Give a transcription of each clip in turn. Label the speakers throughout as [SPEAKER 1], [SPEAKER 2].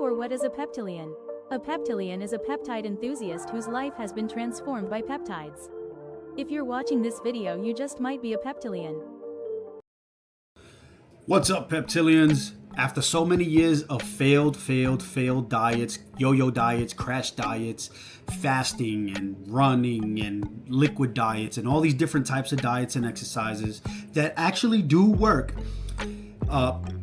[SPEAKER 1] or what is a peptilian? A peptilian is a peptide enthusiast whose life has been transformed by peptides. If you're watching this video, you just might be a peptilian.
[SPEAKER 2] What's up, Peptilians? After so many years of failed diets, yo-yo diets, crash diets, fasting and running and liquid diets and all these different types of diets and exercises that actually do work.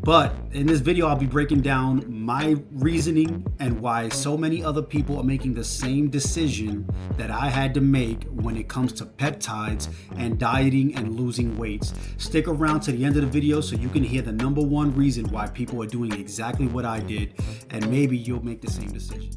[SPEAKER 2] But in this video, I'll be breaking down my reasoning and why so many other people are making the same decision that I had to make when it comes to peptides and dieting and losing weights. Stick around to the end of the video so you can hear the number one reason why people are doing exactly what I did, and maybe you'll make the same decision.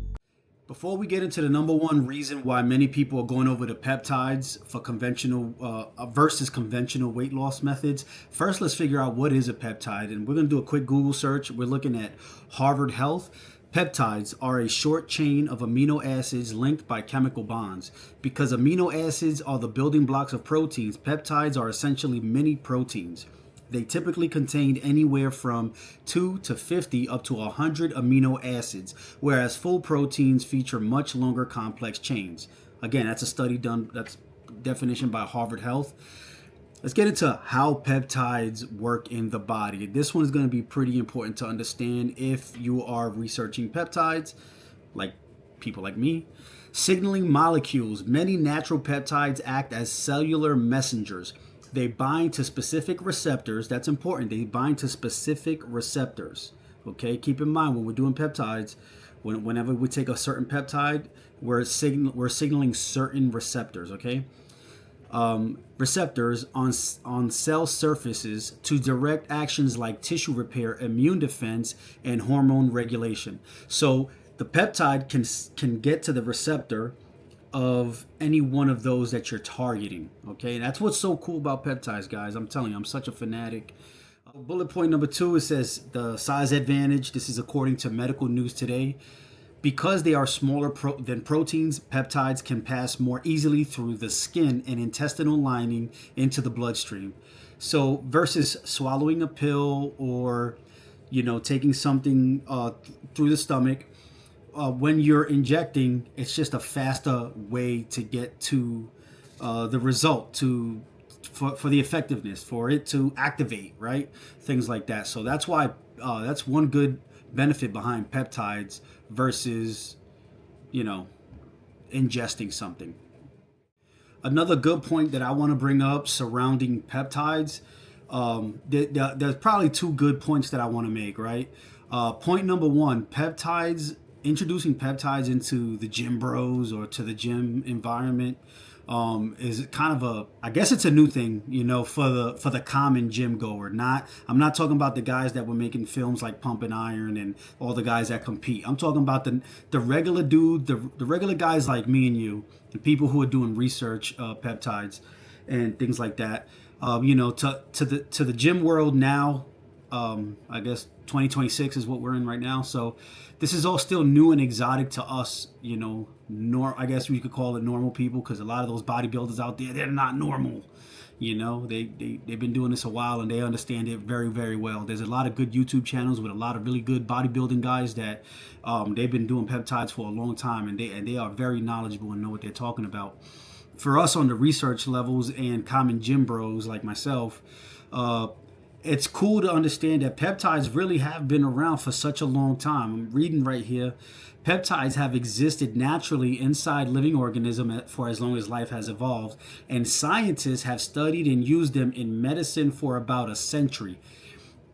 [SPEAKER 2] Before we get into the number one reason why many people are going over to peptides for conventional versus conventional weight loss methods, first let's figure out what is a peptide. And we're going to do a quick Google search. We're looking at Harvard Health. Peptides are a short chain of amino acids linked by chemical bonds. Because amino acids are the building blocks of proteins, peptides are essentially mini proteins. They typically contain anywhere from 2 to 50 up to 100 amino acids, whereas full proteins feature much longer complex chains. Again, that's a study done, that's definition by Harvard Health. Let's get into how peptides work in the body. This one is going to be pretty important to understand if you are researching peptides, like people like me. Signaling molecules. Many natural peptides act as cellular messengers. They bind to specific receptors. That's important. They bind to specific receptors. Okay, keep in mind when we're doing peptides, whenever we take a certain peptide, we're signaling certain receptors. Okay, receptors on cell surfaces to direct actions like tissue repair, immune defense, and hormone regulation. So the peptide can get to the receptor of any one of those that you're targeting. Okay, that's what's so cool about peptides, guys. I'm telling you, I'm such a fanatic. Bullet point number 2, it says the size advantage. This is according to Medical News Today. Because they are smaller than proteins, peptides can pass more easily through the skin and intestinal lining into the bloodstream. So versus swallowing a pill or taking something through the stomach, when you're injecting, it's just a faster way to get to the result, for the effectiveness, for it to activate, right? Things like that. So that's why that's one good benefit behind peptides versus ingesting something. Another good point that I want to bring up surrounding peptides, there's probably two good points that I want to make, right? Point number 1, introducing peptides into the gym bros or to the gym environment is kind of I guess it's a new thing, for the common gym goer. I'm not talking about the guys that were making films like Pump and Iron and all the guys that compete. I'm talking about the regular dude, the regular guys like me and you, the people who are doing research, peptides and things like that. To the gym world now. I guess 2026 is what we're in right now. So this is all still new and exotic to us, I guess we could call it normal people, because a lot of those bodybuilders out there, they're not normal. They've been doing this a while and they understand it very, very well. There's a lot of good YouTube channels with a lot of really good bodybuilding guys that they've been doing peptides for a long time, and they are very knowledgeable and know what they're talking about. For us on the research levels and common gym bros like myself, it's cool to understand that peptides really have been around for such a long time. I'm reading right here. Peptides have existed naturally inside living organisms for as long as life has evolved, and scientists have studied and used them in medicine for about a century.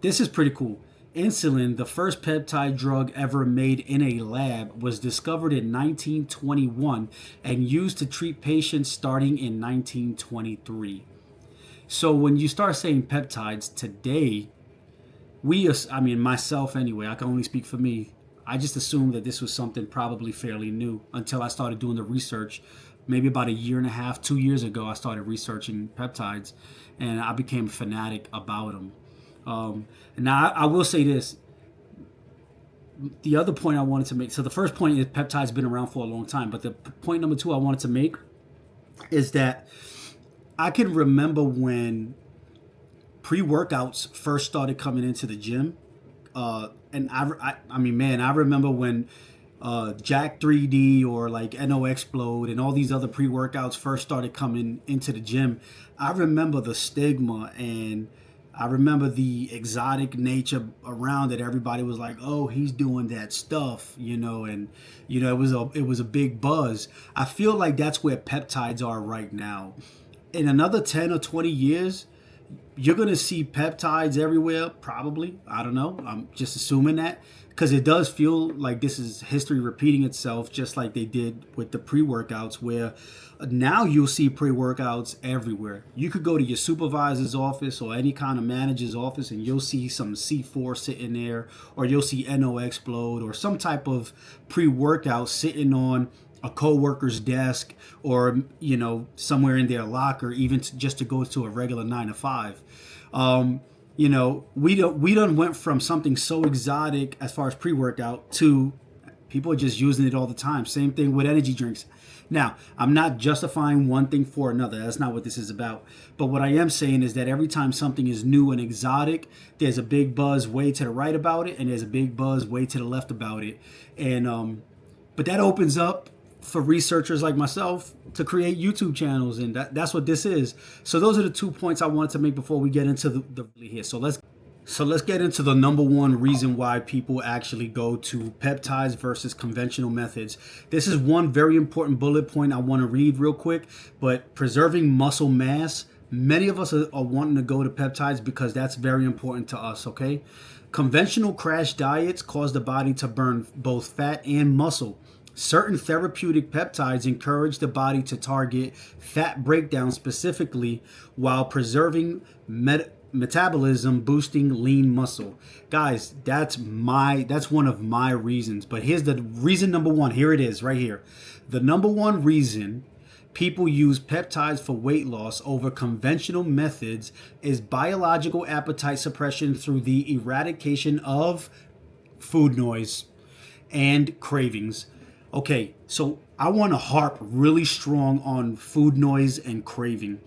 [SPEAKER 2] This is pretty cool. Insulin, the first peptide drug ever made in a lab, was discovered in 1921 and used to treat patients starting in 1923. So when you start saying peptides today, myself anyway, I can only speak for me. I just assumed that this was something probably fairly new until I started doing the research. Maybe about a year and a half, 2 years ago, I started researching peptides and I became a fanatic about them. Now, I will say this. The other point I wanted to make, so the first point is peptides been around for a long time, but the point number 2 I wanted to make is that I can remember when pre-workouts first started coming into the gym. And I mean, man, I remember when Jack 3D or like NO Explode and all these other pre-workouts first started coming into the gym. I remember the stigma, and I remember the exotic nature around it. Everybody was like, "Oh, he's doing that stuff," and it was a big buzz. I feel like that's where peptides are right now. In another 10 or 20 years, you're going to see peptides everywhere, probably. I don't know. I'm just assuming that, because it does feel like this is history repeating itself, just like they did with the pre-workouts, where now you'll see pre-workouts everywhere. You could go to your supervisor's office or any kind of manager's office and you'll see some C4 sitting there, or you'll see NO Explode or some type of pre-workout sitting on a co-worker's desk, or somewhere in their locker, even just to go to a regular 9 to 5. We done went from something so exotic as far as pre-workout to people are just using it all the time. Same thing with energy drinks. Now, I'm not justifying one thing for another. That's not what this is about. But what I am saying is that every time something is new and exotic, there's a big buzz way to the right about it, and there's a big buzz way to the left about it. And but that opens up for researchers like myself to create YouTube channels, and that's what this is. So those are the 2 points I wanted to make before we get into the here. So let's get into the number one reason why people actually go to peptides versus conventional methods. This is one very important bullet point I want to read real quick. But preserving muscle mass, many of us are wanting to go to peptides because that's very important to us. Okay, conventional crash diets cause the body to burn both fat and muscle. Certain therapeutic peptides encourage the body to target fat breakdown specifically, while preserving metabolism, boosting lean muscle. Guys, that's one of my reasons. But here's the reason number one. Here it is right here. The number one reason people use peptides for weight loss over conventional methods is biological appetite suppression through the eradication of food noise and cravings. Okay, so I want to harp really strong on food noise and craving,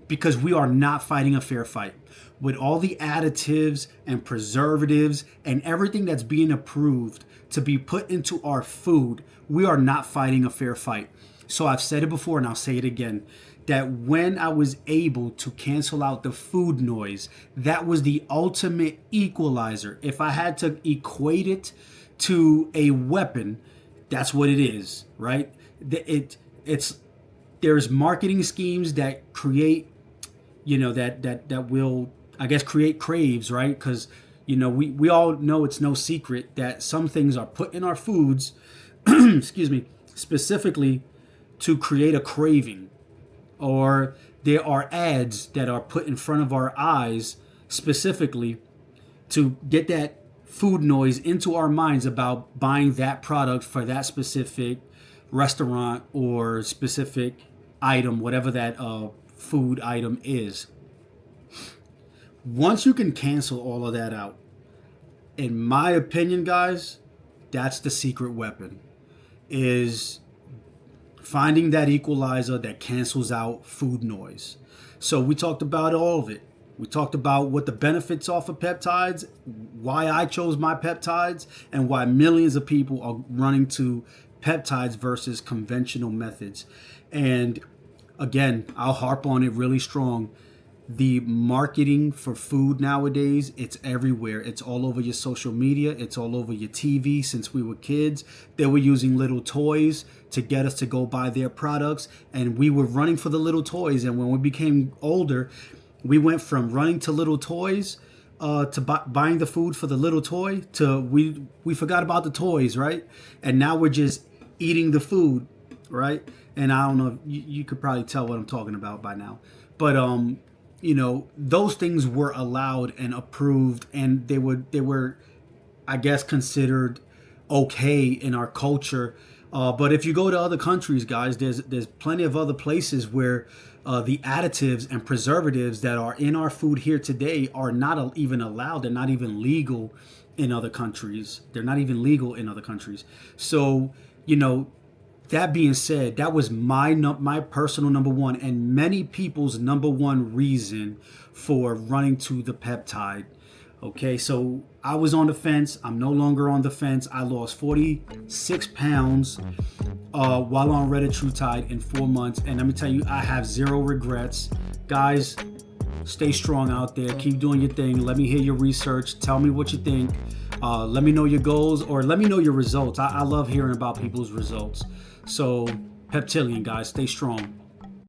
[SPEAKER 2] because we are not fighting a fair fight. With all the additives and preservatives and everything that's being approved to be put into our food, we are not fighting a fair fight. So I've said it before and I'll say it again, that when I was able to cancel out the food noise, that was the ultimate equalizer. If I had to equate it to a weapon, that's what it is, right? There's marketing schemes that create, that will, I guess, create craves, right? Because, we all know it's no secret that some things are put in our foods, excuse me, specifically to create a craving. Or there are ads that are put in front of our eyes specifically to get that food noise into our minds about buying that product for that specific restaurant or specific item, whatever that food item is. Once you can cancel all of that out, in my opinion, guys, that's the secret weapon, is finding that equalizer that cancels out food noise. So we talked about all of it. We talked about what the benefits are for peptides, why I chose my peptides, and why millions of people are running to peptides versus conventional methods. And again, I'll harp on it really strong. The marketing for food nowadays, it's everywhere. It's all over your social media. It's all over your TV. Since we were kids, they were using little toys to get us to go buy their products. And we were running for the little toys. And when we became older, we went from running to little toys to buying the food for the little toy to we forgot about the toys, right? And now we're just eating the food, right? And I don't know, you could probably tell what I'm talking about by now. But those things were allowed and approved, and they were, I guess, considered okay in our culture. But if you go to other countries, guys, there's plenty of other places where the additives and preservatives that are in our food here today are not even allowed. They're not even legal in other countries. So, that being said, that was my personal number one, and many people's number one reason for running to the peptide. Okay, so I was on the fence. I'm no longer on the fence. I lost 46 pounds while on Retatrutide in 4 months. And let me tell you, I have zero regrets. Guys, stay strong out there. Keep doing your thing. Let me hear your research. Tell me what you think. Let me know your goals, or let me know your results. I love hearing about people's results. So, Peptilian, guys, stay strong.